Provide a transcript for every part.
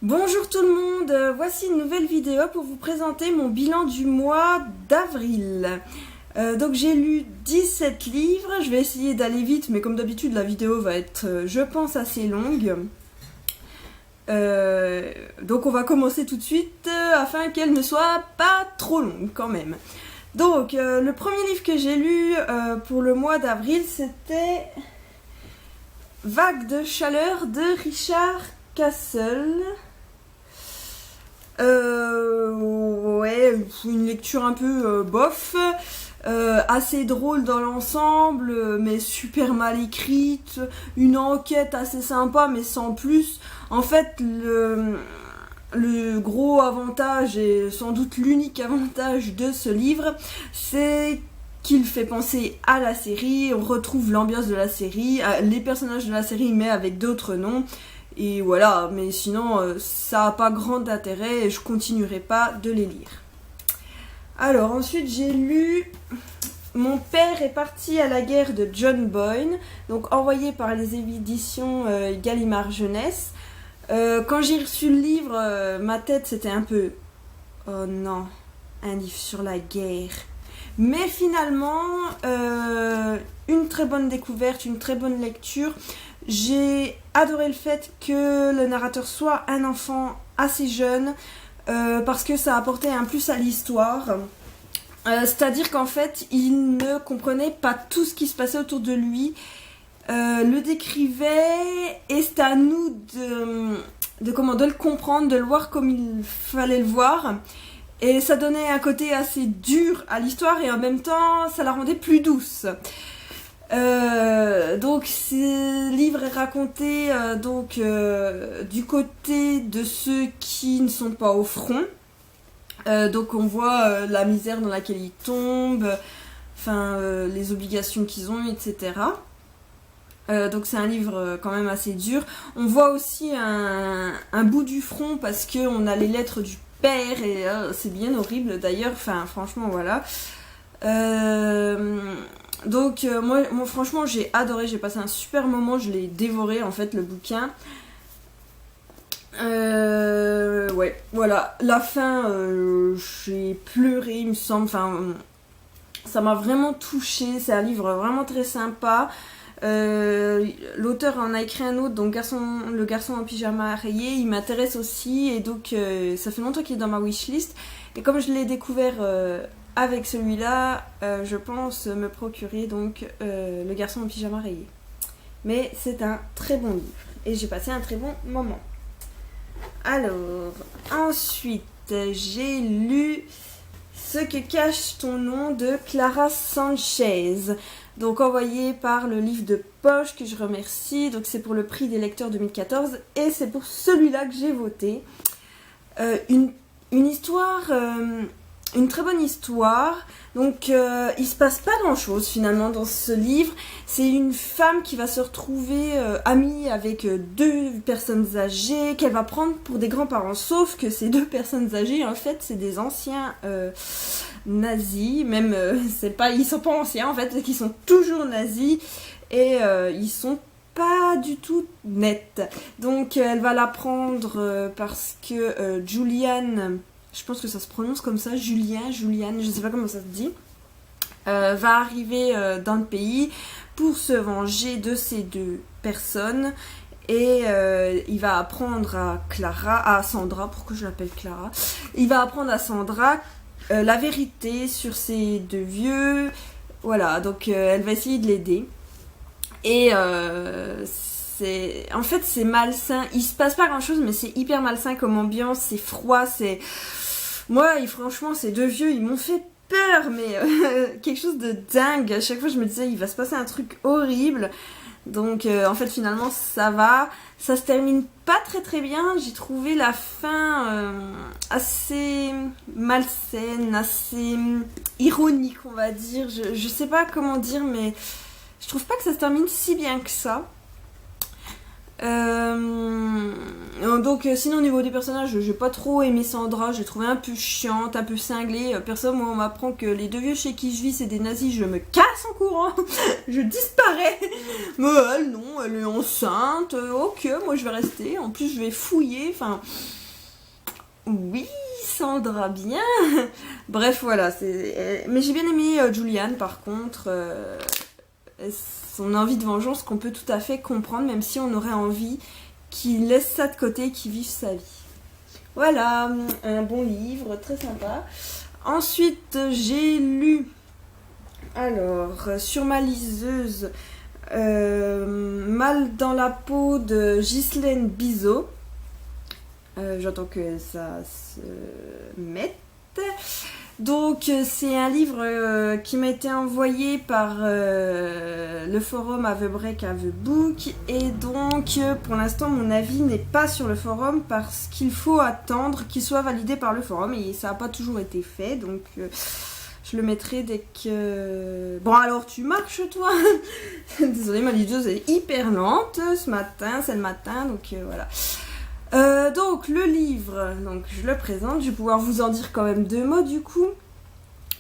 Bonjour tout le monde, voici une nouvelle vidéo pour vous présenter mon bilan du mois d'avril. Donc j'ai lu 17 livres, je vais essayer d'aller vite mais comme d'habitude la vidéo va être je pense assez longue. Donc on va commencer tout de suite afin qu'elle ne soit pas trop longue quand même. Donc le premier livre que j'ai lu pour le mois d'avril c'était Vague de chaleur de Richard Castle. Ouais, une lecture un peu bof, assez drôle dans l'ensemble, mais super mal écrite, une enquête assez sympa, mais sans plus. En fait, le gros avantage, et sans doute l'unique avantage de ce livre, c'est qu'il fait penser à la série, on retrouve l'ambiance de la série, les personnages de la série, mais avec d'autres noms. Et voilà, mais sinon, ça n'a pas grand intérêt et je continuerai pas de les lire. Alors, ensuite, j'ai lu Mon père est parti à la guerre de John Boyne, donc envoyé par les éditions Gallimard Jeunesse. Quand j'ai reçu le livre, ma tête c'était un peu « Oh non, un livre sur la guerre ». Mais finalement, une très bonne découverte, une très bonne lecture. J'ai adoré le fait que le narrateur soit un enfant assez jeune parce que ça apportait un plus à l'histoire. C'est-à-dire qu'en fait, il ne comprenait pas tout ce qui se passait autour de lui, le décrivait et c'est à nous de le comprendre, de le voir comme il fallait le voir. Et ça donnait un côté assez dur à l'histoire et en même temps, ça la rendait plus douce. Donc ce livre est raconté du côté de ceux qui ne sont pas au front. Donc on voit la misère dans laquelle ils tombent, les obligations qu'ils ont, etc. Donc c'est un livre quand même assez dur. On voit aussi un bout du front parce qu'on a les lettres du père et c'est bien horrible d'ailleurs. Franchement voilà. Donc moi franchement j'ai adoré, j'ai passé un super moment, je l'ai dévoré en fait le bouquin. Ouais, voilà, la fin j'ai pleuré il me semble, ça m'a vraiment touchée, c'est un livre vraiment très sympa. L'auteur en a écrit un autre, donc Le garçon en pyjama rayé, il m'intéresse aussi et donc ça fait longtemps qu'il est dans ma wishlist et comme je l'ai découvert avec celui-là, je pense me procurer donc Le garçon en pyjama rayé. Mais c'est un très bon livre et j'ai passé un très bon moment. Alors, ensuite, j'ai lu Ce que cache ton nom de Clara Sanchez. Donc envoyé par le livre de poche que je remercie. Donc c'est pour le prix des lecteurs 2014 et c'est pour celui-là que j'ai voté. Une histoire... Une très bonne histoire. Donc il se passe pas grand chose finalement dans ce livre. C'est une femme qui va se retrouver amie avec deux personnes âgées qu'elle va prendre pour des grands-parents. Sauf que ces deux personnes âgées en fait c'est des anciens nazis. Même ils sont pas anciens en fait, ils sont toujours nazis et ils sont pas du tout nets. Donc elle va la prendre parce que Julianne, je pense que ça se prononce comme ça, Julianne, je sais pas comment ça se dit, va arriver dans le pays pour se venger de ces deux personnes. Et il va apprendre à Sandra, pourquoi je l'appelle Clara, il va apprendre à Sandra la vérité sur ces deux vieux. Voilà, donc elle va essayer de l'aider. Et en fait c'est malsain, il se passe pas grand chose mais c'est hyper malsain comme ambiance, c'est froid, c'est... Moi, franchement, ces deux vieux, ils m'ont fait peur, mais quelque chose de dingue. À chaque fois, je me disais, il va se passer un truc horrible. Donc, en fait, finalement, ça va. Ça se termine pas très très bien. J'ai trouvé la fin assez malsaine, assez ironique, on va dire. Je sais pas comment dire, mais je trouve pas que ça se termine si bien que ça. Donc sinon au niveau des personnages, j'ai pas trop aimé Sandra, j'ai trouvé un peu chiante, un peu cinglée. Perso, moi on m'apprend que les deux vieux chez qui je vis c'est des nazis, je me casse en courant, je disparais. Mais elle non, elle est enceinte, ok, moi je vais rester, en plus je vais fouiller, enfin... Oui, Sandra, bien. Bref, voilà, mais j'ai bien aimé Julianne par contre, son envie de vengeance qu'on peut tout à fait comprendre, même si on aurait envie qu'il laisse ça de côté, qu'il vive sa vie. Voilà, un bon livre, très sympa. Ensuite, j'ai lu, alors, sur ma liseuse, Mal dans la peau de Ghislaine Bizot. J'entends que ça se mette. Donc c'est un livre qui m'a été envoyé par le forum Have a Break Have a Book, et donc pour l'instant mon avis n'est pas sur le forum parce qu'il faut attendre qu'il soit validé par le forum et ça n'a pas toujours été fait, donc je le mettrai dès que... Bon alors tu marches toi. Désolée, ma liseuse est hyper lente ce matin, c'est le matin, donc voilà. Donc le livre, donc je le présente, je vais pouvoir vous en dire quand même 2 mots du coup.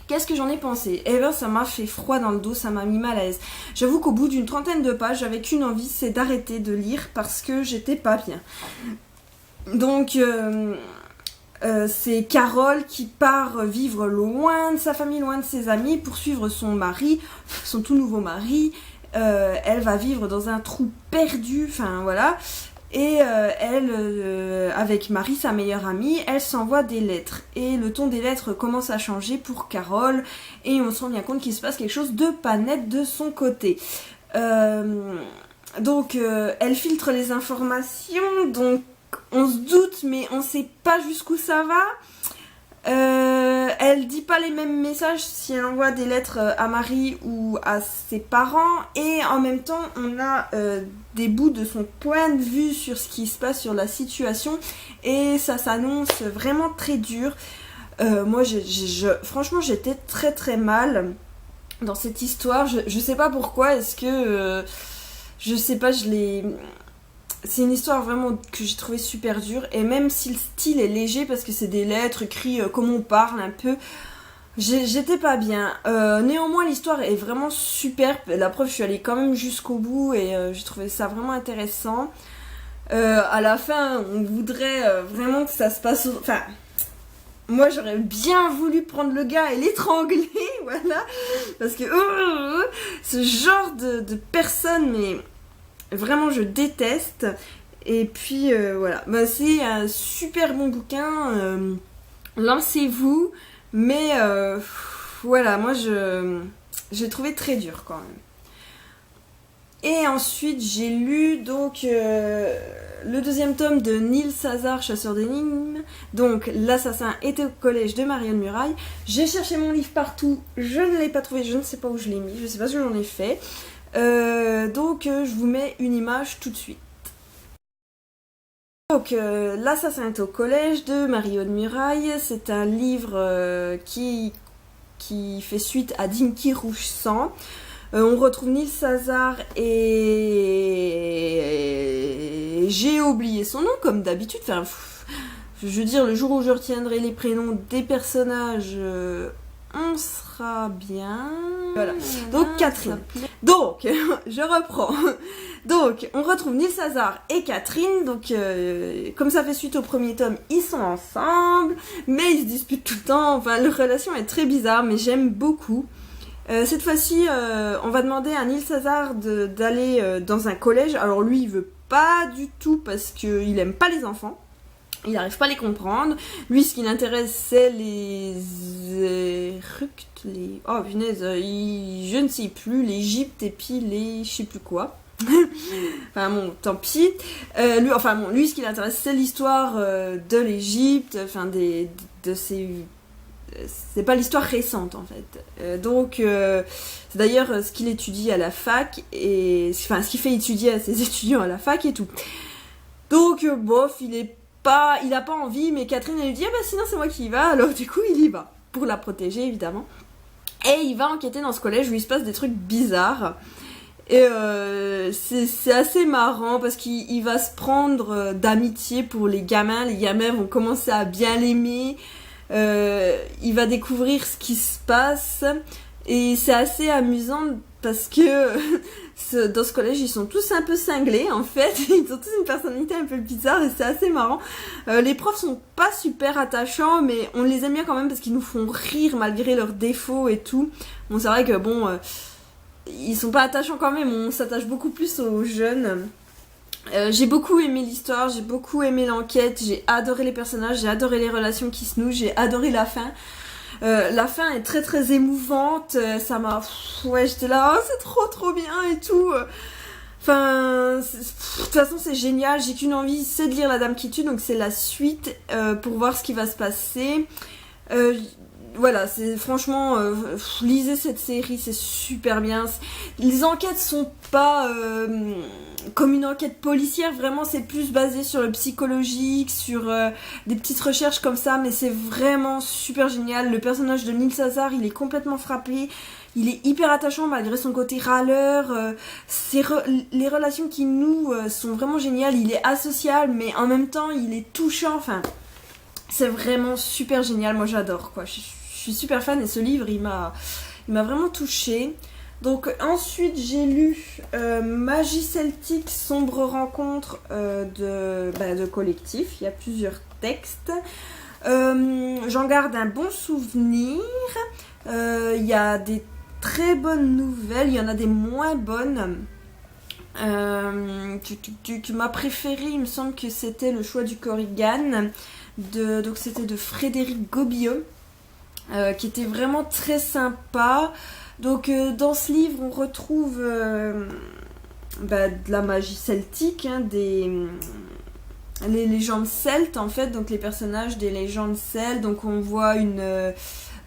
Qu'est-ce que j'en ai pensé? Eh bien ça m'a fait froid dans le dos, ça m'a mis mal à l'aise. J'avoue qu'au bout d'une 30aine de pages, j'avais qu'une envie, c'est d'arrêter de lire parce que j'étais pas bien. Donc c'est Carole qui part vivre loin de sa famille, loin de ses amis pour suivre son mari, son tout nouveau mari. Elle va vivre dans un trou perdu, enfin voilà. Et elle, avec Marie, sa meilleure amie, elle s'envoie des lettres. Et le ton des lettres commence à changer pour Carole. Et on se rend bien compte qu'il se passe quelque chose de pas net de son côté. Donc, elle filtre les informations. Donc, on se doute, mais on sait pas jusqu'où ça va. Elle dit pas les mêmes messages si elle envoie des lettres à Marie ou à ses parents, et en même temps on a des bouts de son point de vue sur ce qui se passe, sur la situation, et ça s'annonce vraiment très dur. Moi franchement j'étais très très mal dans cette histoire, je sais pas pourquoi, est-ce que je sais pas, c'est une histoire vraiment que j'ai trouvé super dure, et même si le style est léger parce que c'est des lettres écrites comme on parle un peu, j'étais pas bien. Néanmoins l'histoire est vraiment super, la preuve je suis allée quand même jusqu'au bout et j'ai trouvé ça vraiment intéressant. À la fin on voudrait vraiment que ça se passe, enfin moi j'aurais bien voulu prendre le gars et l'étrangler, voilà, parce que ce genre de personne, mais vraiment je déteste. Et puis voilà, bah, c'est un super bon bouquin, lancez-vous, mais voilà, moi j'ai trouvé très dur quand même. Et ensuite j'ai lu donc le 2e tome de Neil Sazar, Chasseur d'énigmes, donc l'assassin était au collège de Marion Muraille. J'ai cherché mon livre partout, je ne l'ai pas trouvé, je ne sais pas où je l'ai mis, je ne sais pas ce que j'en ai fait. Donc je vous mets une image tout de suite. Donc l'assassin est au collège de Marion Muraille, c'est un livre qui fait suite à Dinky Rouge Sang. On retrouve Neil Sazar et j'ai oublié son nom comme d'habitude, enfin, je veux dire, le jour où je retiendrai les prénoms des personnages, on sera bien. Voilà. Donc Catherine. Donc, je reprends. Donc, on retrouve Neil Sazar et Catherine. Donc, comme ça fait suite au premier tome, ils sont ensemble, mais ils se disputent tout le temps. Enfin, leur relation est très bizarre, mais j'aime beaucoup. Cette fois-ci, on va demander à Neil Sazar d'aller dans un collège. Alors lui, il veut pas du tout parce qu'il aime pas les enfants. Il n'arrive pas à les comprendre. Lui, ce qui l'intéresse, c'est les Éructes, oh punaise, je ne sais plus, l'Égypte et puis les je sais plus quoi. Enfin bon, tant pis. Lui, ce qui l'intéresse, c'est l'histoire de l'Égypte, enfin de ces... C'est pas l'histoire récente en fait. Donc, c'est d'ailleurs ce qu'il étudie à la fac, et enfin ce qu'il fait étudier à ses étudiants à la fac et tout. Donc, bof, il a pas envie, mais Catherine elle lui dit ah bah sinon c'est moi qui y va, alors du coup il y va pour la protéger évidemment. Et il va enquêter dans ce collège où il se passe des trucs bizarres. Et c'est assez marrant parce qu'il va se prendre d'amitié pour les gamins vont commencer à bien l'aimer, il va découvrir ce qui se passe, et c'est assez amusant parce que dans ce collège ils sont tous un peu cinglés en fait, ils ont tous une personnalité un peu bizarre et c'est assez marrant. Les profs sont pas super attachants mais on les aime bien quand même parce qu'ils nous font rire malgré leurs défauts et tout. Bon c'est vrai que bon... ils sont pas attachants quand même, on s'attache beaucoup plus aux jeunes. J'ai beaucoup aimé l'histoire, j'ai beaucoup aimé l'enquête, j'ai adoré les personnages, j'ai adoré les relations qui se nouent, j'ai adoré la fin. La fin est très très émouvante, ça m'a... Ouais, j'étais là, oh, c'est trop bien et tout. Enfin, de toute façon c'est génial, j'ai qu'une envie, c'est de lire La Dame qui tue, donc c'est la suite pour voir ce qui va se passer. Voilà, c'est franchement, lisez cette série, c'est super bien. Les enquêtes sont pas comme une enquête policière, vraiment c'est plus basé sur le psychologique, sur des petites recherches comme ça, mais c'est vraiment super génial. Le personnage de Neil Sazar, il est complètement frappé, il est hyper attachant malgré son côté râleur. Les relations qu'il noue sont vraiment géniales, il est asocial, mais en même temps il est touchant, enfin... C'est vraiment super génial, moi j'adore quoi, je suis super fan et ce livre il m'a vraiment touchée. Donc ensuite j'ai lu Magie Celtique, Sombre Rencontre de Collectif, il y a plusieurs textes. J'en garde un bon souvenir, il y a des très bonnes nouvelles, il y en a des moins bonnes. Ma préférée il me semble que c'était Le Choix du Korrigan. Donc c'était de Frédéric Gobillot, qui était vraiment très sympa. Donc dans ce livre on retrouve de la magie celtique, hein, les légendes celtes en fait, donc les personnages des légendes celtes. Donc on voit une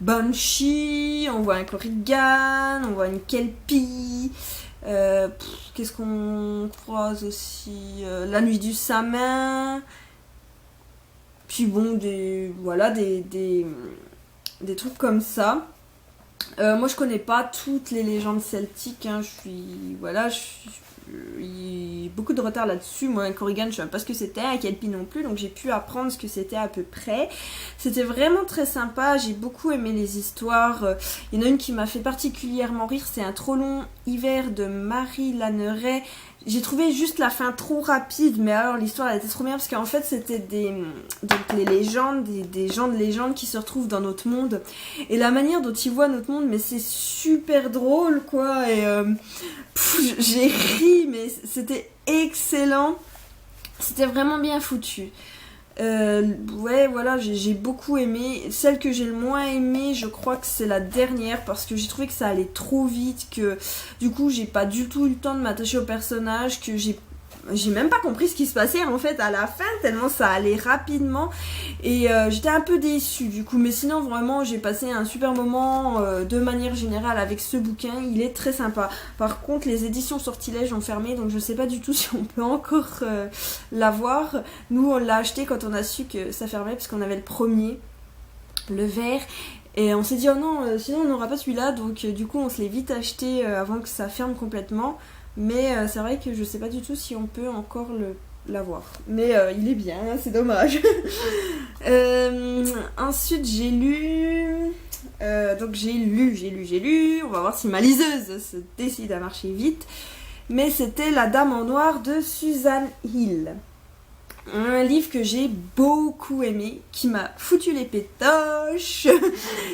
Banshee, on voit un Korrigan, on voit une Kelpie. Qu'est-ce qu'on croise aussi, la nuit du Samin. Puis bon, des trucs comme ça. Moi, je connais pas toutes les légendes celtiques. Hein. Il y a beaucoup de retard là-dessus. Moi, un Korrigan, je ne savais pas ce que c'était, un Kelpie non plus, donc j'ai pu apprendre ce que c'était à peu près. C'était vraiment très sympa, j'ai beaucoup aimé les histoires. Il y en a une qui m'a fait particulièrement rire, c'est Un trop long hiver de Marie Lanneret. J'ai trouvé juste la fin trop rapide, mais alors l'histoire elle était trop bien parce qu'en fait c'était donc les légendes, des gens de légende qui se retrouvent dans notre monde, et la manière dont ils voient notre monde, mais c'est super drôle quoi, et j'ai ri, mais c'était excellent, c'était vraiment bien foutu. Ouais, voilà, j'ai beaucoup aimé. Celle que j'ai le moins aimée, je crois que c'est la dernière, parce que j'ai trouvé que ça allait trop vite, que du coup j'ai pas du tout eu le temps de m'attacher au personnage, que j'ai même pas compris ce qui se passait en fait à la fin, tellement ça allait rapidement, et j'étais un peu déçue du coup. Mais sinon vraiment j'ai passé un super moment de manière générale avec ce bouquin, il est très sympa. Par contre les éditions Sortilèges ont fermé, donc je sais pas du tout si on peut encore l'avoir. Nous on l'a acheté quand on a su que ça fermait, parce qu'on avait le premier, le vert, et on s'est dit oh non, sinon on n'aura pas celui-là, donc du coup on se l'est vite acheté avant que ça ferme complètement. Mais c'est vrai que je sais pas du tout si on peut encore l'avoir. Mais il est bien, hein, c'est dommage. Ensuite j'ai lu... donc j'ai lu. On va voir si ma liseuse se décide à marcher vite. Mais c'était La Dame en Noir de Suzanne Hill. Un livre que j'ai beaucoup aimé, qui m'a foutu les pétoches.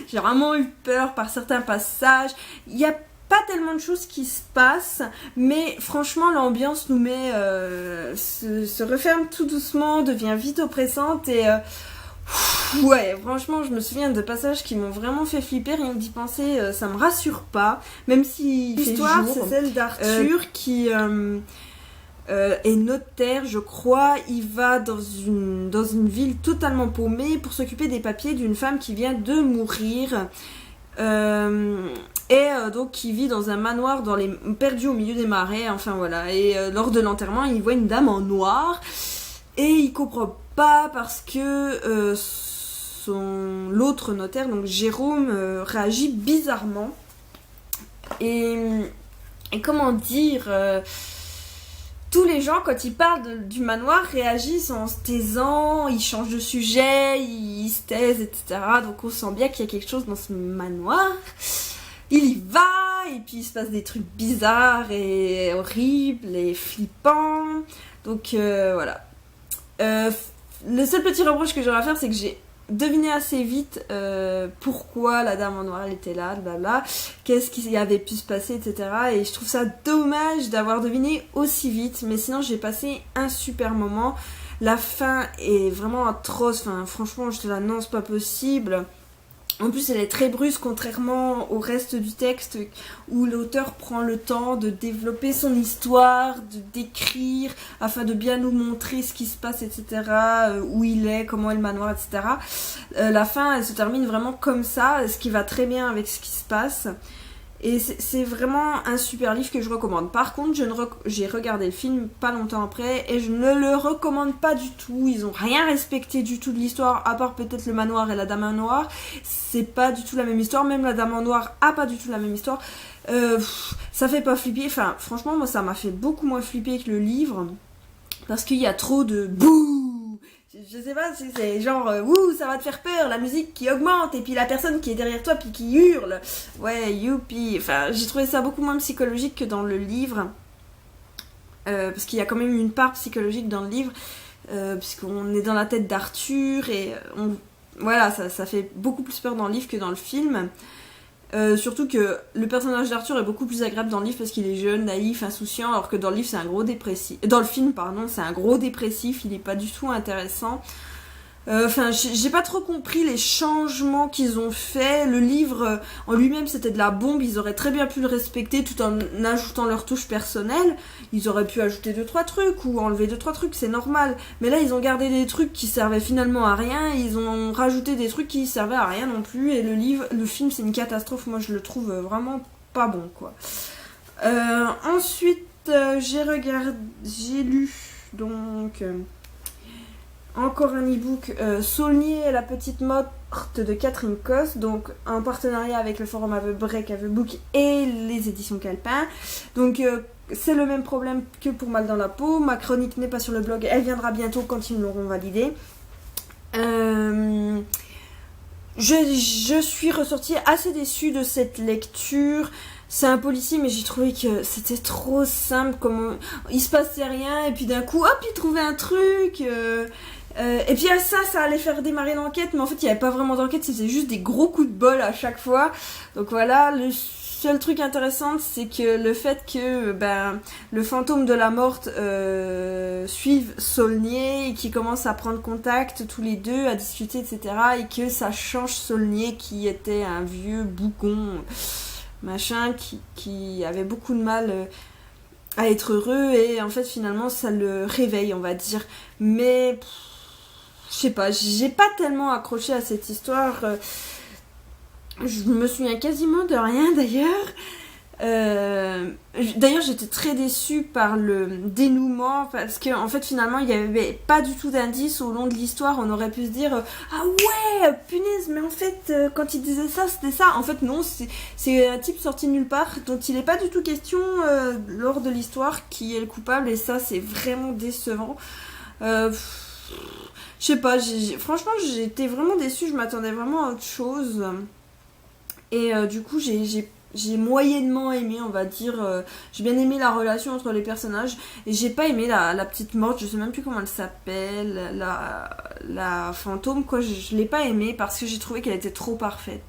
J'ai vraiment eu peur par certains passages. Il y a pas tellement de choses qui se passent, mais franchement l'ambiance nous met se referme tout doucement, devient vite oppressante, et ouais, franchement je me souviens de passages qui m'ont vraiment fait flipper, rien que d'y penser, ça me rassure pas, même si l'histoire c'est celle d'Arthur qui est notaire, je crois. Il va dans une ville totalement paumée pour s'occuper des papiers d'une femme qui vient de mourir. Donc qui vit dans un manoir perdu au milieu des marais, enfin voilà. Et lors de l'enterrement, il voit une dame en noir et il comprend pas parce que l'autre notaire, donc Jérôme, réagit bizarrement. Et Et comment dire, tous les gens, quand ils parlent du manoir, réagissent en se taisant, ils changent de sujet, ils se taisent, etc. Donc on sent bien qu'il y a quelque chose dans ce manoir. Il y va, et puis il se passe des trucs bizarres et horribles et flippants. Donc voilà. Le seul petit reproche que j'aurais à faire, c'est que j'ai deviné assez vite pourquoi la dame en noir elle était là, blabla, qu'est-ce qui avait pu se passer, etc. Et je trouve ça dommage d'avoir deviné aussi vite, mais sinon j'ai passé un super moment. La fin est vraiment atroce, enfin franchement j'étais là, non c'est pas possible. En plus, elle est très brusque, contrairement au reste du texte, où l'auteur prend le temps de développer son histoire, de décrire, afin de bien nous montrer ce qui se passe, etc., où il est, comment est le manoir, etc. La fin, elle se termine vraiment comme ça, ce qui va très bien avec ce qui se passe. Et c'est vraiment un super livre que je recommande. Par contre, j'ai regardé le film pas longtemps après et je ne le recommande pas du tout. Ils ont rien respecté du tout de l'histoire, à part peut-être le manoir et la dame en noir. C'est pas du tout la même histoire. Même la dame en noir a pas du tout la même histoire. Ça fait pas flipper. Enfin, franchement, moi, ça m'a fait beaucoup moins flipper que le livre. Parce qu'il y a trop de bouh. Je sais pas si c'est genre ouh ça va te faire peur, la musique qui augmente et puis la personne qui est derrière toi puis qui hurle. Ouais, youpi. Enfin, j'ai trouvé ça beaucoup moins psychologique que dans le livre. Parce qu'il y a quand même une part psychologique dans le livre. Puisqu'on est dans la tête d'Arthur et voilà, ça fait beaucoup plus peur dans le livre que dans le film. Surtout que le personnage d'Arthur est beaucoup plus agréable dans le livre parce qu'il est jeune, naïf, insouciant, alors que dans le livre c'est un gros dépressif. Dans le film, pardon, c'est un gros dépressif, il est pas du tout intéressant. Enfin, j'ai pas trop compris les changements qu'ils ont fait. Le livre en lui-même c'était de la bombe, ils auraient très bien pu le respecter tout en ajoutant leur touche personnelle. Ils auraient pu ajouter 2-3 trucs ou enlever 2-3 trucs, c'est normal. Mais là ils ont gardé des trucs qui servaient finalement à rien, ils ont rajouté des trucs qui servaient à rien non plus. Et le film c'est une catastrophe, moi je le trouve vraiment pas bon quoi. Ensuite j'ai lu donc... encore un e-book, Saulnier et la petite morte de Catherine Cosse, donc en partenariat avec le forum Break Book et les éditions Calepin. Donc c'est le même problème que pour Mal dans la peau. Ma chronique n'est pas sur le blog, elle viendra bientôt quand ils me l'auront validée. Je suis ressortie assez déçue de cette lecture. C'est un policier, mais j'ai trouvé que c'était trop simple, comme il se passait rien, et puis d'un coup, hop, il trouvait un truc. Et puis à ça allait faire démarrer l'enquête, mais en fait, il n'y avait pas vraiment d'enquête, c'était juste des gros coups de bol à chaque fois. Donc voilà, le seul truc intéressant, c'est que le fait que le fantôme de la morte suive Saulnier et qu'ils commencent à prendre contact tous les deux, à discuter, etc. Et que ça change Saulnier qui était un vieux bougon, machin, qui avait beaucoup de mal à être heureux, et en fait finalement ça le réveille, on va dire. Mais je sais pas, j'ai pas tellement accroché à cette histoire. Je me souviens quasiment de rien d'ailleurs. D'ailleurs j'étais très déçue par le dénouement, parce que en fait finalement il n'y avait pas du tout d'indice au long de l'histoire. On aurait pu se dire ah ouais punaise, mais en fait quand il disait ça c'était ça. En fait non, c'est un type sorti de nulle part dont il n'est pas du tout question lors de l'histoire qui est le coupable, et ça c'est vraiment décevant. Je sais pas, franchement j'étais vraiment déçue, je m'attendais vraiment à autre chose. Et du coup j'ai moyennement aimé, on va dire. J'ai bien aimé la relation entre les personnages. Et j'ai pas aimé la petite morte, je sais même plus comment elle s'appelle. La fantôme, quoi. Je l'ai pas aimée parce que j'ai trouvé qu'elle était trop parfaite.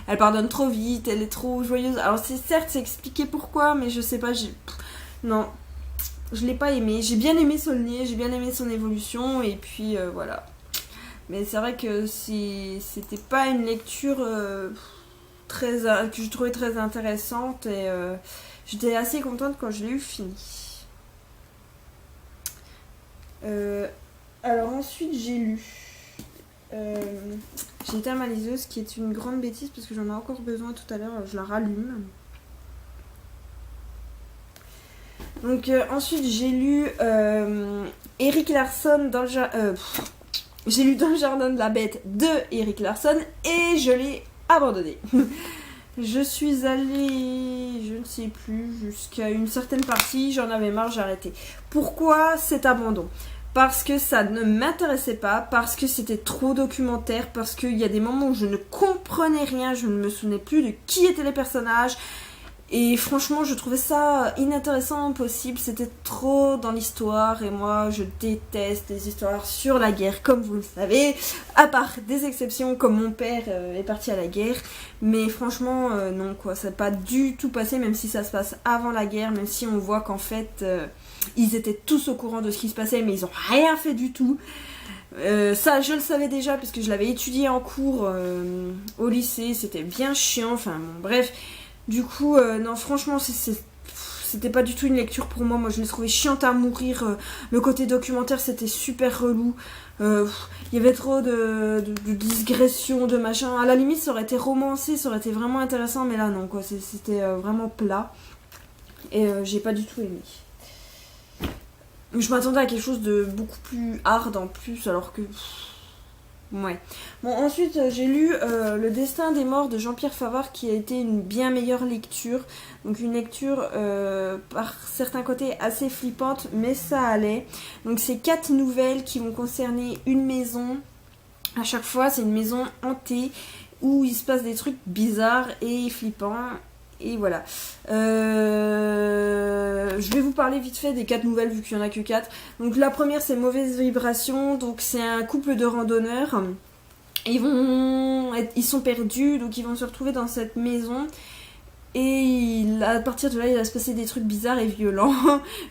Elle pardonne trop vite, elle est trop joyeuse. Alors c'est expliqué pourquoi, mais je sais pas, non, je l'ai pas aimée. J'ai bien aimé Saulnier, j'ai bien aimé son évolution, et puis voilà. Mais c'est vrai que c'était pas une lecture que je trouvais très intéressante, et j'étais assez contente quand je l'ai eu fini. Alors ensuite j'ai lu J'ai été à ma liseuse, qui est une grande bêtise parce que j'en ai encore besoin tout à l'heure, je la rallume. Donc ensuite j'ai lu Erik Larson dans le j'ai lu Dans le jardin de la bête de Erik Larson, et je l'ai abandonné. Je suis allée, je ne sais plus, jusqu'à une certaine partie, j'en avais marre, j'ai arrêté. Pourquoi cet abandon? Parce que ça ne m'intéressait pas, parce que c'était trop documentaire, parce qu'il y a des moments où je ne comprenais rien, je ne me souvenais plus de qui étaient les personnages. Et franchement, je trouvais ça inintéressant possible. C'était trop dans l'histoire. Et moi, je déteste les histoires sur la guerre, comme vous le savez. À part des exceptions, comme mon père est parti à la guerre. Mais franchement, non, quoi. Ça n'a pas du tout passé, même si ça se passe avant la guerre. Même si on voit qu'en fait, ils étaient tous au courant de ce qui se passait, mais ils n'ont rien fait du tout. Ça, je le savais déjà, puisque je l'avais étudié en cours au lycée. C'était bien chiant. Enfin, bon, bref. Du coup, non, franchement, c'était pas du tout une lecture pour moi. Moi, je l'ai trouvé chiante à mourir. Le côté documentaire, c'était super relou. Il y avait trop de digressions, de machin. À la limite, ça aurait été romancé, ça aurait été vraiment intéressant. Mais là, non, quoi. C'était vraiment plat. Et j'ai pas du tout aimé. Je m'attendais à quelque chose de beaucoup plus hard en plus, alors que... Ouais. Bon, ensuite, j'ai lu Le Destin des morts de Jean-Pierre Favard, qui a été une bien meilleure lecture. Donc une lecture par certains côtés assez flippante, mais ça allait. Donc c'est 4 nouvelles qui vont concerner une maison. À chaque fois, c'est une maison hantée où il se passe des trucs bizarres et flippants. Et voilà. Je vais vous parler vite fait des 4 nouvelles vu qu'il n'y en a que 4. Donc la première, c'est Mauvaise Vibration. Donc c'est un couple de randonneurs. Ils sont perdus, donc ils vont se retrouver dans cette maison. Et à partir de là, il va se passer des trucs bizarres et violents.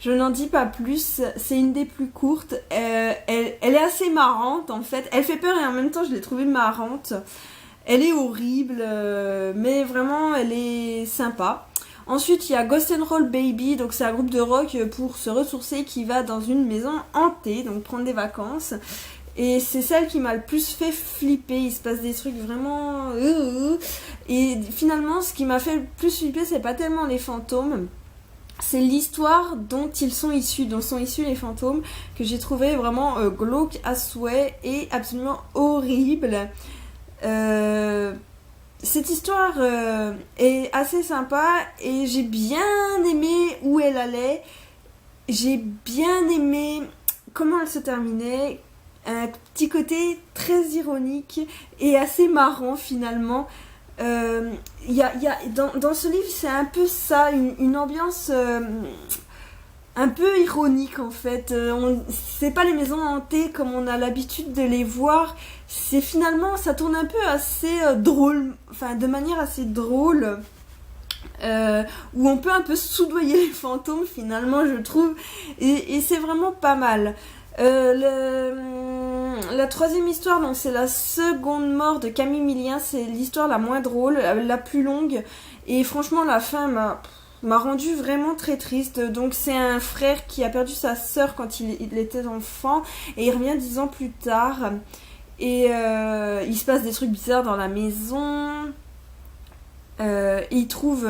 Je n'en dis pas plus. C'est une des plus courtes. Elle est assez marrante en fait. Elle fait peur et en même temps, je l'ai trouvée marrante. Elle est horrible, mais vraiment, elle est sympa. Ensuite, il y a Ghost and Roll Baby, donc c'est un groupe de rock pour se ressourcer qui va dans une maison hantée, donc prendre des vacances. Et c'est celle qui m'a le plus fait flipper. Il se passe des trucs vraiment... Et finalement, ce qui m'a fait le plus flipper, c'est pas tellement les fantômes. C'est l'histoire dont sont issus les fantômes, que j'ai trouvé vraiment glauque à souhait et absolument horrible. Cette histoire est assez sympa et j'ai bien aimé où elle allait. J'ai bien aimé comment elle se terminait. Un petit côté très ironique et assez marrant finalement. Dans ce livre, c'est un peu ça, une ambiance un peu ironique en fait. C'est pas les maisons hantées comme on a l'habitude de les voir. C'est finalement, ça tourne un peu assez drôle, enfin de manière assez drôle. Où on peut un peu soudoyer les fantômes finalement, je trouve. Et c'est vraiment pas mal. La troisième histoire, donc c'est La Seconde Mort de Camille Millien. C'est l'histoire la moins drôle, la plus longue. Et franchement, la fin m'a rendu vraiment très triste. Donc c'est un frère qui a perdu sa sœur quand il était enfant. Et il revient 10 ans plus tard. Et il se passe des trucs bizarres dans la maison. Il trouve...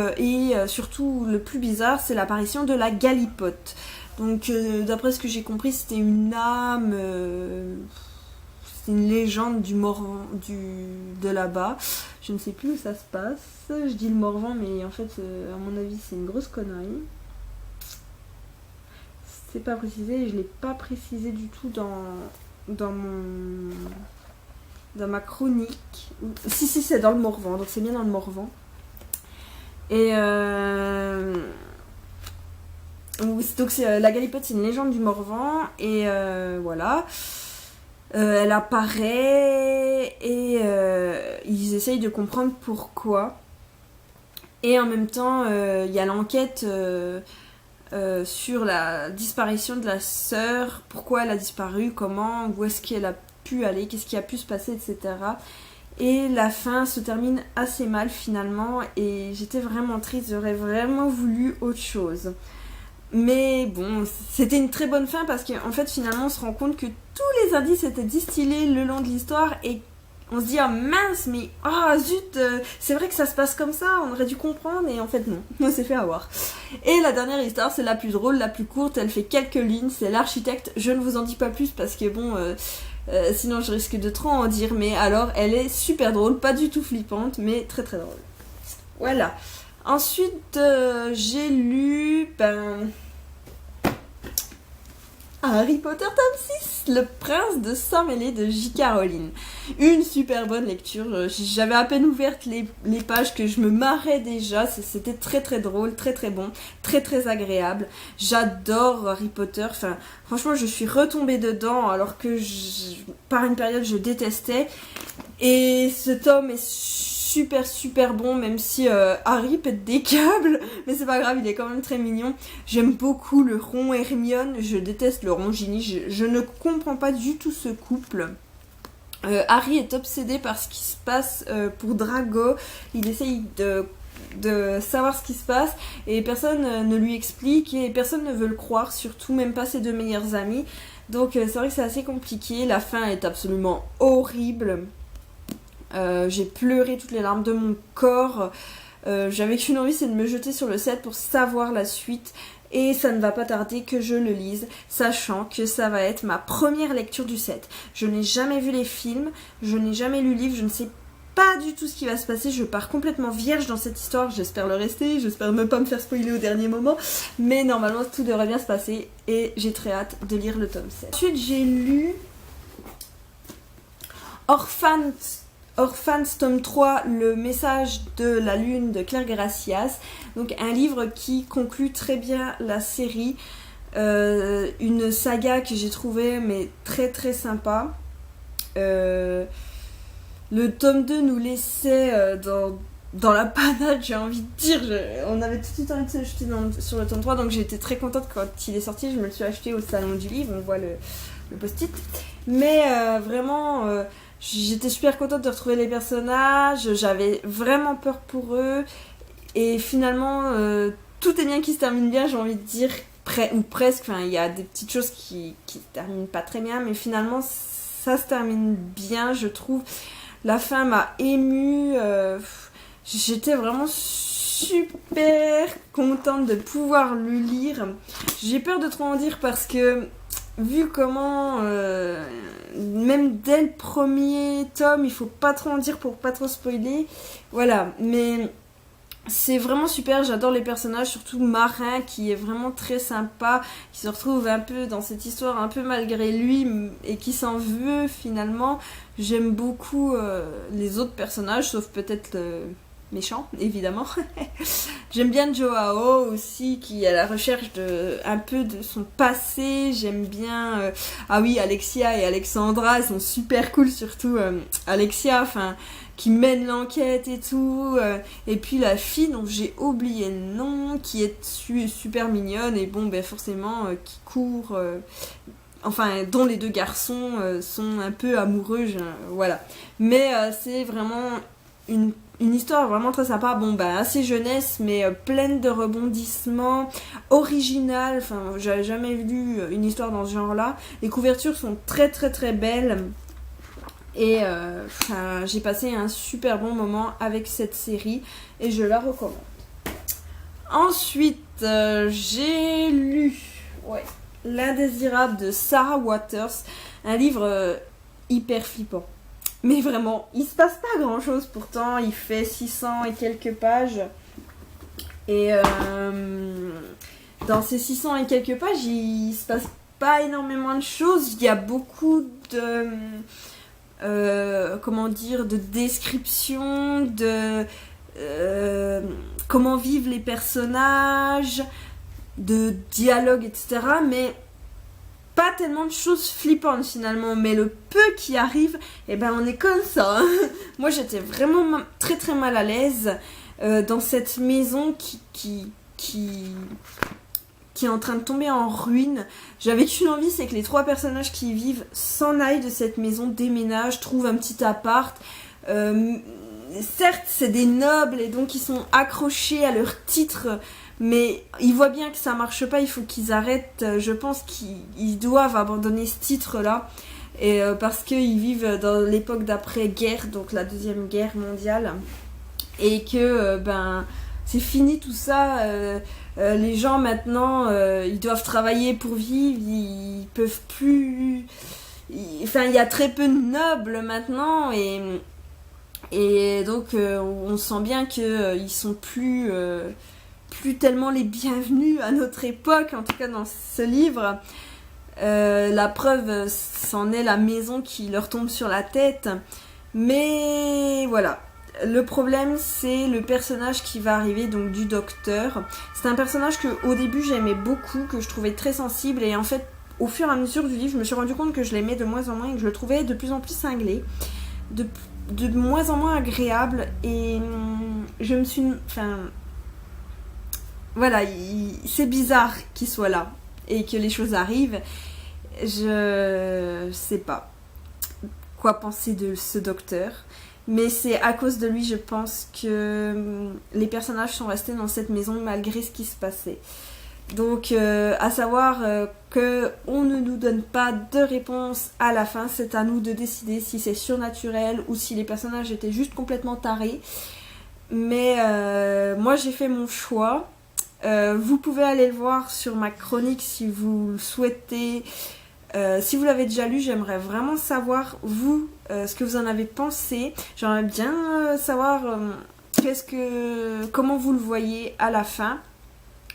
surtout, le plus bizarre, c'est l'apparition de la galipote. Donc, d'après ce que j'ai compris, c'était une âme... c'est une légende du Morvan, de là-bas. Je ne sais plus où ça se passe. Je dis le Morvan, mais en fait, à mon avis, c'est une grosse connerie. C'est pas précisé, et je l'ai pas précisé du tout dans ma chronique. Si, c'est dans le Morvan, donc c'est bien dans le Morvan. Et donc la galipote, c'est une légende du Morvan, et voilà. Elle apparaît et ils essayent de comprendre pourquoi. Et en même temps, il y a l'enquête sur la disparition de la sœur, pourquoi elle a disparu, comment, où est-ce qu'elle a pu aller, qu'est-ce qui a pu se passer, etc. Et la fin se termine assez mal finalement, et j'étais vraiment triste, j'aurais vraiment voulu autre chose. Mais bon, c'était une très bonne fin parce qu'en fait finalement on se rend compte que tous les indices étaient distillés le long de l'histoire et on se dit ah mince mais zut, c'est vrai que ça se passe comme ça, on aurait dû comprendre, et en fait non, on s'est fait avoir. Et la dernière histoire, c'est la plus drôle, la plus courte, elle fait quelques lignes, c'est L'architecte. Je ne vous en dis pas plus parce que bon, sinon je risque de trop en dire, mais alors elle est super drôle, pas du tout flippante, mais très très drôle. Voilà. Ensuite, j'ai lu Harry Potter tome 6, Le prince de Sang-Mêlé de J.K. Rowling. Une super bonne lecture. J'avais à peine ouvert les pages que je me marrais déjà. C'était très très drôle, très très bon, très très agréable. J'adore Harry Potter. Enfin, franchement, je suis retombée dedans alors que par une période je détestais. Et ce tome est super bon, même si Harry pète des câbles, mais c'est pas grave, il est quand même très mignon. J'aime beaucoup le Ron Hermione, je déteste le Ron Ginny, je ne comprends pas du tout ce couple. Harry est obsédé par ce qui se passe pour Drago, il essaye de savoir ce qui se passe et personne ne lui explique et personne ne veut le croire, surtout même pas ses deux meilleurs amis. Donc c'est vrai que c'est assez compliqué, la fin est absolument horrible. J'ai pleuré toutes les larmes de mon corps. J'avais qu'une envie, c'est de me jeter sur le set pour savoir la suite. Et ça ne va pas tarder que je le lise, sachant que ça va être ma première lecture du set. Je n'ai jamais vu les films, je n'ai jamais lu le livre, je ne sais pas du tout ce qui va se passer. Je pars complètement vierge dans cette histoire. J'espère le rester, j'espère ne pas me faire spoiler au dernier moment. Mais normalement, tout devrait bien se passer. Et j'ai très hâte de lire le tome 7. Ensuite, j'ai lu Orphans tome 3, le message de la lune de Claire Gracias. Donc un livre qui conclut très bien la série. Une saga que j'ai trouvée mais très très sympa. Le tome 2 nous laissait dans la panade, j'ai envie de dire. On avait tout de suite envie de se jeter sur le tome 3, donc j'ai été très contente quand il est sorti. Je me le suis acheté au salon du livre, on voit le post-it. Mais vraiment... j'étais super contente de retrouver les personnages, j'avais vraiment peur pour eux, et finalement, tout est bien qui se termine bien, j'ai envie de dire, ou presque, enfin, il y a des petites choses qui terminent pas très bien, mais finalement, ça se termine bien, je trouve. La fin m'a émue, j'étais vraiment super contente de pouvoir le lire. J'ai peur de trop en dire parce que vu comment, même dès le premier tome, il faut pas trop en dire pour pas trop spoiler. Voilà, mais c'est vraiment super, j'adore les personnages, surtout Marin qui est vraiment très sympa, qui se retrouve un peu dans cette histoire un peu malgré lui et qui s'en veut finalement. J'aime beaucoup les autres personnages, sauf peut-être méchant, évidemment. J'aime bien Joao aussi, qui est à la recherche un peu de son passé. J'aime bien... ah oui, Alexia et Alexandra, elles sont super cool, surtout Alexia, enfin, qui mène l'enquête et tout. Et puis la fille dont j'ai oublié le nom, qui est super mignonne, et bon, ben forcément, qui court... enfin, dont les deux garçons sont un peu amoureux, voilà. Mais c'est vraiment une histoire vraiment très sympa, bon bah assez jeunesse mais pleine de rebondissements, originale, enfin j'avais jamais lu une histoire dans ce genre là, les couvertures sont très très très belles et j'ai passé un super bon moment avec cette série et je la recommande. Ensuite j'ai lu L'Indésirable de Sarah Waters, un livre hyper flippant. Mais vraiment, il se passe pas grand chose pourtant, il fait 600 et quelques pages. Et dans ces 600 et quelques pages, il se passe pas énormément de choses. Il y a beaucoup de... de descriptions, de... comment vivent les personnages, de dialogue, etc. Mais... pas tellement de choses flippantes finalement, mais le peu qui arrive, eh ben on est comme ça. Moi j'étais vraiment très très mal à l'aise dans cette maison qui est en train de tomber en ruine. J'avais qu'une envie, c'est que les trois personnages qui y vivent s'en aillent de cette maison, déménagent, trouvent un petit appart. Certes c'est des nobles et donc ils sont accrochés à leur titre, mais ils voient bien que ça marche pas, il faut qu'ils arrêtent. Je pense qu'ils doivent abandonner ce titre-là. Et parce qu'ils vivent dans l'époque d'après-guerre, donc la Deuxième Guerre mondiale. Et que c'est fini tout ça. Les gens maintenant, ils doivent travailler pour vivre, ils peuvent plus... Enfin, il y a très peu de nobles maintenant et... Et donc on sent bien qu'ils sont plus tellement les bienvenus à notre époque, en tout cas dans ce livre. La preuve, c'en est la maison qui leur tombe sur la tête. Mais voilà. Le problème, c'est le personnage qui va arriver, donc du docteur. C'est un personnage que au début j'aimais beaucoup, que je trouvais très sensible, et en fait, au fur et à mesure du livre, je me suis rendu compte que je l'aimais de moins en moins et que je le trouvais de plus en plus cinglé, de moins en moins agréable, et je me suis... Enfin... Voilà, c'est bizarre qu'il soit là et que les choses arrivent. Je sais pas quoi penser de ce docteur. Mais c'est à cause de lui, je pense, que les personnages sont restés dans cette maison malgré ce qui se passait. Donc, à savoir qu'on ne nous donne pas de réponse à la fin. C'est à nous de décider si c'est surnaturel ou si les personnages étaient juste complètement tarés. Mais moi, j'ai fait mon choix. Vous pouvez aller le voir sur ma chronique si vous le souhaitez. Si vous l'avez déjà lu, j'aimerais vraiment savoir, vous, ce que vous en avez pensé. J'aimerais bien savoir comment vous le voyez à la fin.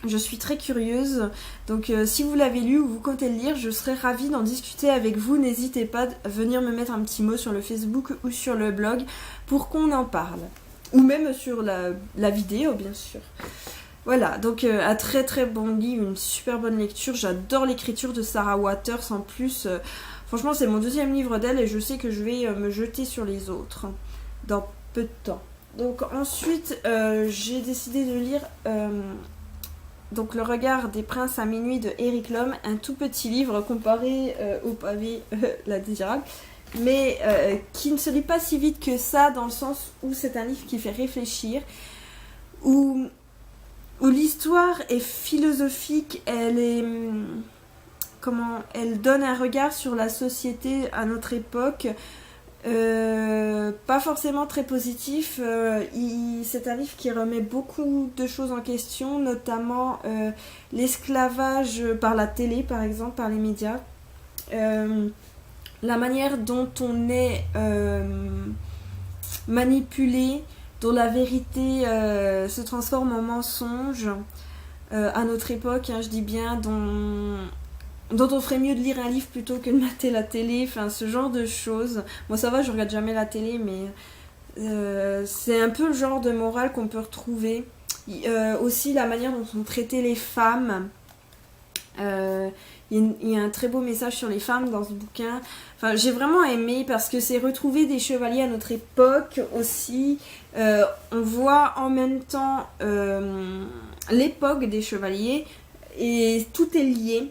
Je suis très curieuse. Donc si vous l'avez lu ou vous comptez le lire, je serais ravie d'en discuter avec vous. N'hésitez pas à venir me mettre un petit mot sur le Facebook ou sur le blog pour qu'on en parle. Ou même sur la vidéo, bien sûr. Voilà, donc un très très bon livre, une super bonne lecture. J'adore l'écriture de Sarah Waters en plus. Franchement, c'est mon deuxième livre d'elle et je sais que je vais me jeter sur les autres dans peu de temps. Donc ensuite, j'ai décidé de lire donc Le regard des princes à minuit de Eric Lhomme, un tout petit livre comparé au pavé La Désirable, mais qui ne se lit pas si vite que ça, dans le sens où c'est un livre qui fait réfléchir, où l'histoire est philosophique, elle donne un regard sur la société à notre époque, pas forcément très positif. C'est un livre qui remet beaucoup de choses en question, notamment l'esclavage par la télé, par exemple, par les médias, la manière dont on est manipulé, dont la vérité se transforme en mensonge à notre époque, hein, je dis bien, dont on ferait mieux de lire un livre plutôt que de mater la télé, enfin ce genre de choses. Moi ça va, je regarde jamais la télé, mais c'est un peu le genre de morale qu'on peut retrouver. Aussi la manière dont on traitait les femmes. Il y a un très beau message sur les femmes dans ce bouquin. Enfin, j'ai vraiment aimé parce que c'est retrouver des chevaliers à notre époque aussi. On voit en même temps l'époque des chevaliers et tout est lié.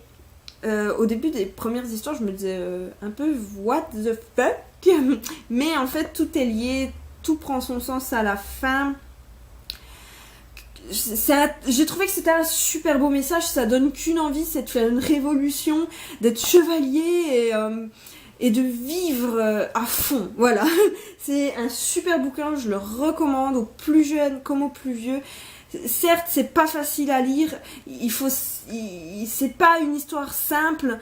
Au début des premières histoires, je me disais un peu what the fuck, mais en fait tout est lié, tout prend son sens à la fin. J'ai trouvé que c'était un super beau message, ça donne qu'une envie, c'est de faire une révolution, d'être chevalier et de vivre à fond, voilà. C'est un super bouquin, je le recommande aux plus jeunes comme aux plus vieux. Certes, c'est pas facile à lire, c'est pas une histoire simple,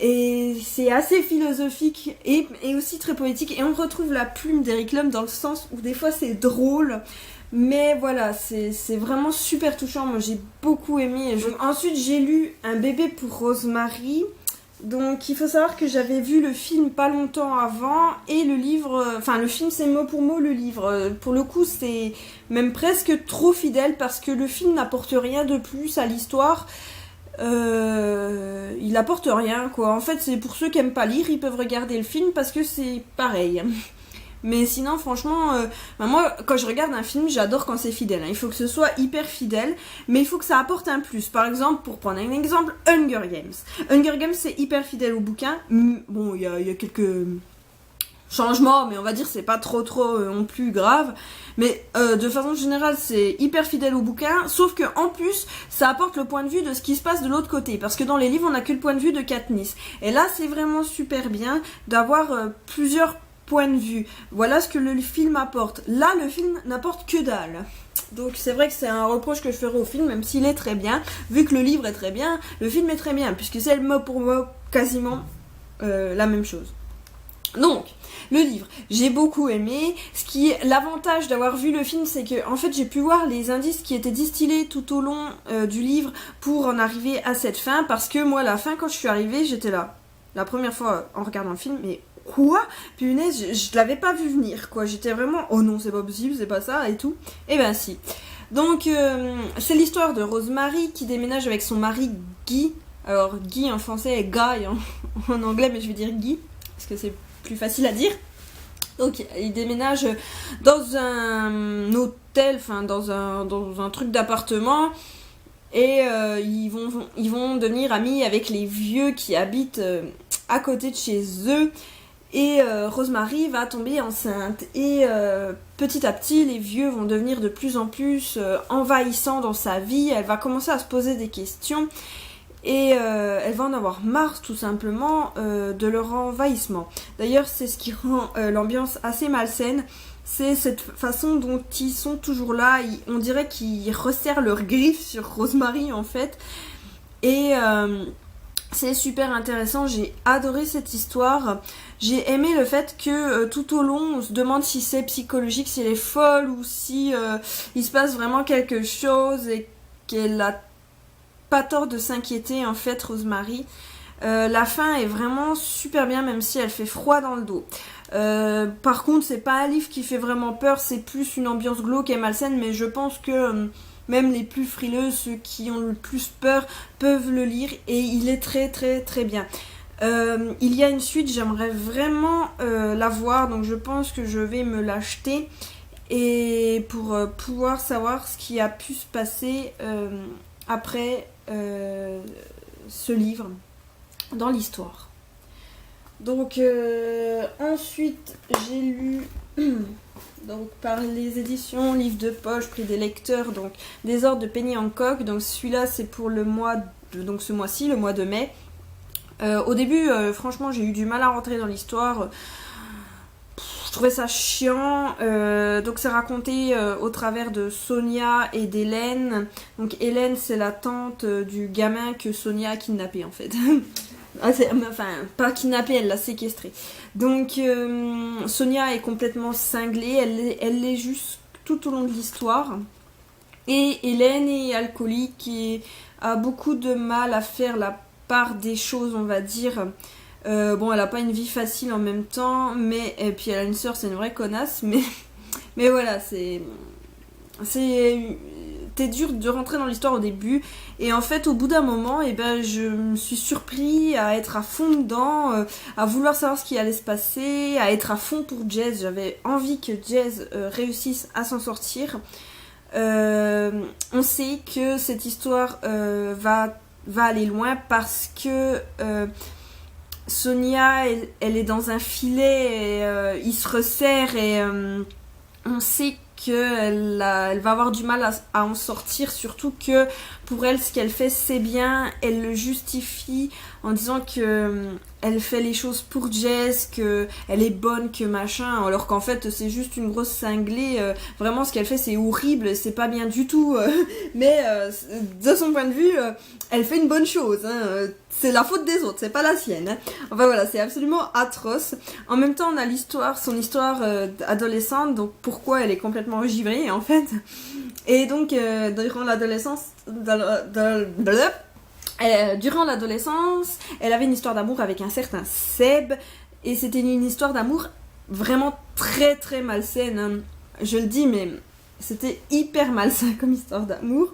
et c'est assez philosophique et aussi très poétique, et on retrouve la plume d'Eric Lhomme dans le sens où des fois c'est drôle. Mais voilà, c'est vraiment super touchant. Moi j'ai beaucoup aimé. Ensuite j'ai lu Un bébé pour Rosemary. Donc il faut savoir que j'avais vu le film pas longtemps avant. Et le livre, enfin le film c'est mot pour mot le livre. Pour le coup c'est même presque trop fidèle, parce que le film n'apporte rien de plus à l'histoire. Il apporte rien quoi. En fait c'est pour ceux qui aiment pas lire, ils peuvent regarder le film parce que c'est pareil. Mais sinon, franchement, moi, quand je regarde un film, j'adore quand c'est fidèle. Hein. Il faut que ce soit hyper fidèle, mais il faut que ça apporte un plus. Par exemple, pour prendre un exemple, Hunger Games. Hunger Games, c'est hyper fidèle au bouquin. Bon, il y a quelques changements, mais on va dire c'est pas trop non plus grave. Mais de façon générale, c'est hyper fidèle au bouquin, sauf que en plus, ça apporte le point de vue de ce qui se passe de l'autre côté. Parce que dans les livres, on n'a que le point de vue de Katniss. Et là, c'est vraiment super bien d'avoir plusieurs point de vue. Voilà ce que le film apporte. Là, le film n'apporte que dalle. Donc c'est vrai que c'est un reproche que je ferai au film, même s'il est très bien. Vu que le livre est très bien, le film est très bien, puisque c'est le mot pour mot quasiment la même chose. Donc, le livre, j'ai beaucoup aimé. L'avantage d'avoir vu le film, c'est que en fait j'ai pu voir les indices qui étaient distillés tout au long du livre pour en arriver à cette fin. Parce que moi, la fin, quand je suis arrivée, j'étais là. La première fois en regardant le film, mais quoi? Punaise, je l'avais pas vu venir, quoi. J'étais vraiment, oh non, c'est pas possible, c'est pas ça, et tout. Et ben si. Donc, c'est l'histoire de Rosemary qui déménage avec son mari Guy. Alors, Guy en français est Guy en anglais, mais je vais dire Guy, parce que c'est plus facile à dire. Donc, ils déménagent dans un hôtel, enfin, dans un truc d'appartement. Et ils vont devenir amis avec les vieux qui habitent à côté de chez eux. Et Rosemary va tomber enceinte. Et petit à petit, les vieux vont devenir de plus en plus envahissants dans sa vie. Elle va commencer à se poser des questions. Et elle va en avoir marre tout simplement de leur envahissement. D'ailleurs, c'est ce qui rend l'ambiance assez malsaine. C'est cette façon dont ils sont toujours là. On dirait qu'ils resserrent leurs griffes sur Rosemary en fait. Et c'est super intéressant. J'ai adoré cette histoire. J'ai aimé le fait que tout au long, on se demande si c'est psychologique, si elle est folle ou si il se passe vraiment quelque chose et qu'elle a pas tort de s'inquiéter en fait, Rosemary. La fin est vraiment super bien, même si elle fait froid dans le dos. Par contre, c'est pas un livre qui fait vraiment peur, c'est plus une ambiance glauque et malsaine, mais je pense que même les plus frileux, ceux qui ont le plus peur, peuvent le lire et il est très très très bien. Il y a une suite, j'aimerais vraiment la voir, donc je pense que je vais me l'acheter et pour pouvoir savoir ce qui a pu se passer après ce livre dans l'histoire. Donc ensuite j'ai lu donc par les éditions Livres de poche, prix des lecteurs, donc Des ordres de Penny Hancock. Donc celui-là c'est pour le mois donc ce mois-ci, le mois de mai. Au début franchement j'ai eu du mal à rentrer dans l'histoire. Je trouvais ça chiant. Donc c'est raconté au travers de Sonia et d'Hélène. Donc Hélène c'est la tante du gamin que Sonia a kidnappé en fait. Enfin, pas kidnappé, elle l'a séquestré. Donc Sonia est complètement cinglée, elle l'est juste tout au long de l'histoire. Et Hélène est alcoolique et a beaucoup de mal à faire la part des choses, on va dire. Bon, elle a pas une vie facile en même temps, mais et puis elle a une sœur, c'est une vraie connasse, mais voilà, c'était dur de rentrer dans l'histoire au début, et en fait au bout d'un moment je me suis surpris à être à fond dedans, à vouloir savoir ce qui allait se passer, à être à fond pour Jess. J'avais envie que Jess réussisse à s'en sortir. On sait que cette histoire va aller loin parce que Sonia elle est dans un filet et il se resserre et on sait qu'elle elle va avoir du mal à en sortir, surtout que pour elle ce qu'elle fait c'est bien, elle le justifie en disant que elle fait les choses pour Jess, que elle est bonne, que machin, alors qu'en fait c'est juste une grosse cinglée. Vraiment ce qu'elle fait c'est horrible, c'est pas bien du tout, mais de son point de vue elle fait une bonne chose, hein. C'est la faute des autres, c'est pas la sienne, hein. Enfin voilà, c'est absolument atroce. En même temps on a son histoire adolescente, donc pourquoi elle est complètement givrée en fait. Et donc durant l'adolescence elle avait une histoire d'amour avec un certain Seb, et c'était une histoire d'amour vraiment très très malsaine, hein. Je le dis, mais c'était hyper malsain comme histoire d'amour.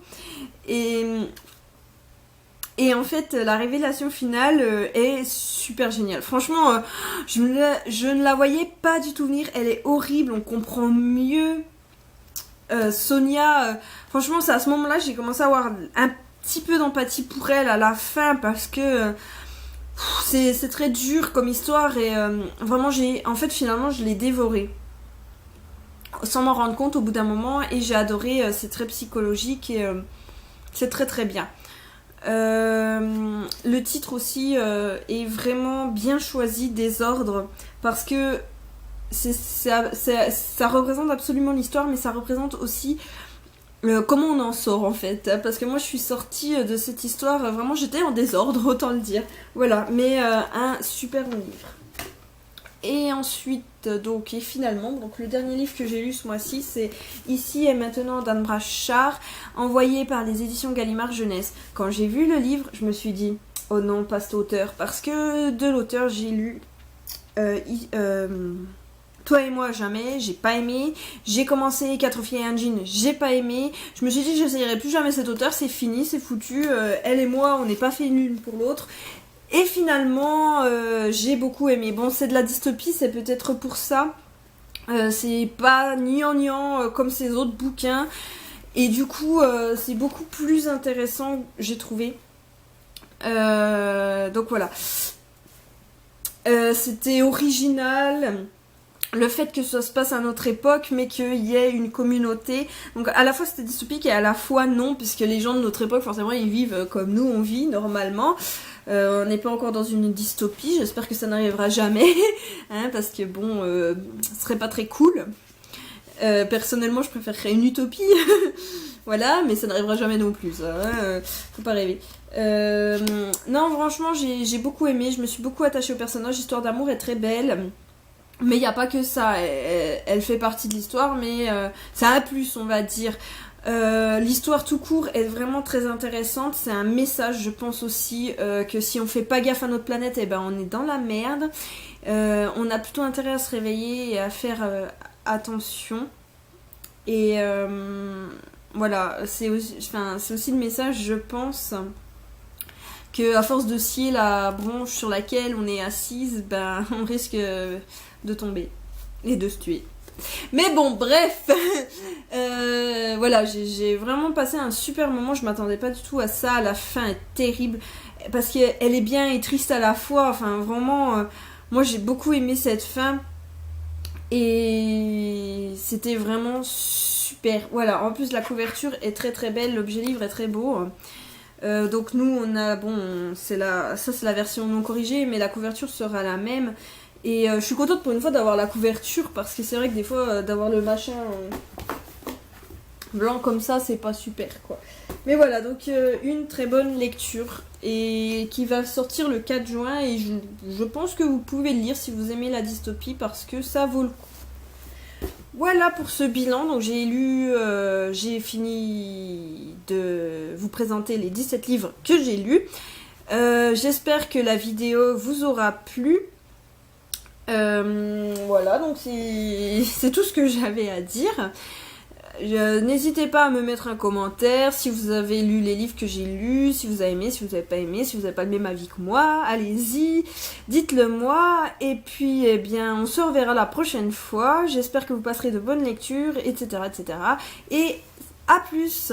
Et en fait, la révélation finale est super géniale. Franchement, je ne la voyais pas du tout venir. Elle est horrible, on comprend mieux Sonia. Franchement, c'est à ce moment-là que j'ai commencé à avoir un petit peu d'empathie pour elle à la fin, parce que c'est très dur comme histoire. Et vraiment, finalement, je l'ai dévorée sans m'en rendre compte au bout d'un moment. Et j'ai adoré, c'est très psychologique et c'est très très bien. Le titre aussi est vraiment bien choisi, Désordre, parce que ça représente absolument l'histoire, mais ça représente aussi comment on en sort en fait, parce que moi je suis sortie de cette histoire, vraiment j'étais en désordre, autant le dire. Voilà, mais un super bon livre. Et ensuite, donc, et finalement, donc le dernier livre que j'ai lu ce mois-ci, c'est Ici et maintenant d'Anne Brachard, envoyé par les éditions Gallimard Jeunesse. Quand j'ai vu le livre, je me suis dit, oh non, pas cet auteur, parce que de l'auteur, j'ai lu Toi et moi jamais, j'ai pas aimé. J'ai commencé 4 filles et un jean, j'ai pas aimé. Je me suis dit, j'essayerai plus jamais cet auteur, c'est fini, c'est foutu. Elle et moi, on n'est pas fait l'une pour l'autre. Et finalement, j'ai beaucoup aimé. Bon, c'est de la dystopie, c'est peut-être pour ça. C'est pas niant comme ces autres bouquins. Et du coup, c'est beaucoup plus intéressant, j'ai trouvé. Donc voilà. C'était original. Le fait que ça se passe à notre époque, mais qu'il y ait une communauté. Donc à la fois c'était dystopique et à la fois non, puisque les gens de notre époque, forcément, ils vivent comme nous on vit normalement. On n'est pas encore dans une dystopie, j'espère que ça n'arrivera jamais, hein, parce que bon, ce serait pas très cool. Personnellement, je préférerais une utopie, voilà, mais ça n'arrivera jamais non plus, hein, faut pas rêver. Non, franchement, j'ai beaucoup aimé, je me suis beaucoup attachée au personnage, l'histoire d'amour est très belle. Mais il n'y a pas que ça, elle fait partie de l'histoire, mais c'est un plus, on va dire. L'histoire tout court est vraiment très intéressante, c'est un message, je pense aussi, que si on fait pas gaffe à notre planète, eh ben on est dans la merde. On a plutôt intérêt à se réveiller et à faire attention. Et voilà, c'est aussi le message, je pense, que à force de scier la branche sur laquelle on est assise, ben on risque de tomber et de se tuer. Mais bon, bref, voilà, j'ai vraiment passé un super moment, je m'attendais pas du tout à ça, la fin est terrible, parce qu'elle est bien et triste à la fois, enfin vraiment, moi j'ai beaucoup aimé cette fin, et c'était vraiment super, voilà, en plus la couverture est très très belle, l'objet livre est très beau. Donc nous on a, bon, c'est la version non corrigée, mais la couverture sera la même. Et je suis contente pour une fois d'avoir la couverture, parce que c'est vrai que des fois d'avoir le machin blanc comme ça, c'est pas super quoi. Mais voilà, donc une très bonne lecture et qui va sortir le 4 juin, et je pense que vous pouvez le lire si vous aimez la dystopie, parce que ça vaut le coup. Voilà pour ce bilan, donc j'ai fini de vous présenter les 17 livres que j'ai lus. J'espère que la vidéo vous aura plu. Voilà, donc c'est tout ce que j'avais à dire. N'hésitez pas à me mettre un commentaire si vous avez lu les livres que j'ai lus, si vous avez aimé, si vous n'avez pas aimé, si vous n'avez pas le même avis que moi, allez-y, dites-le moi, et puis eh bien on se reverra la prochaine fois. J'espère que vous passerez de bonnes lectures, etc. etc. Et à plus.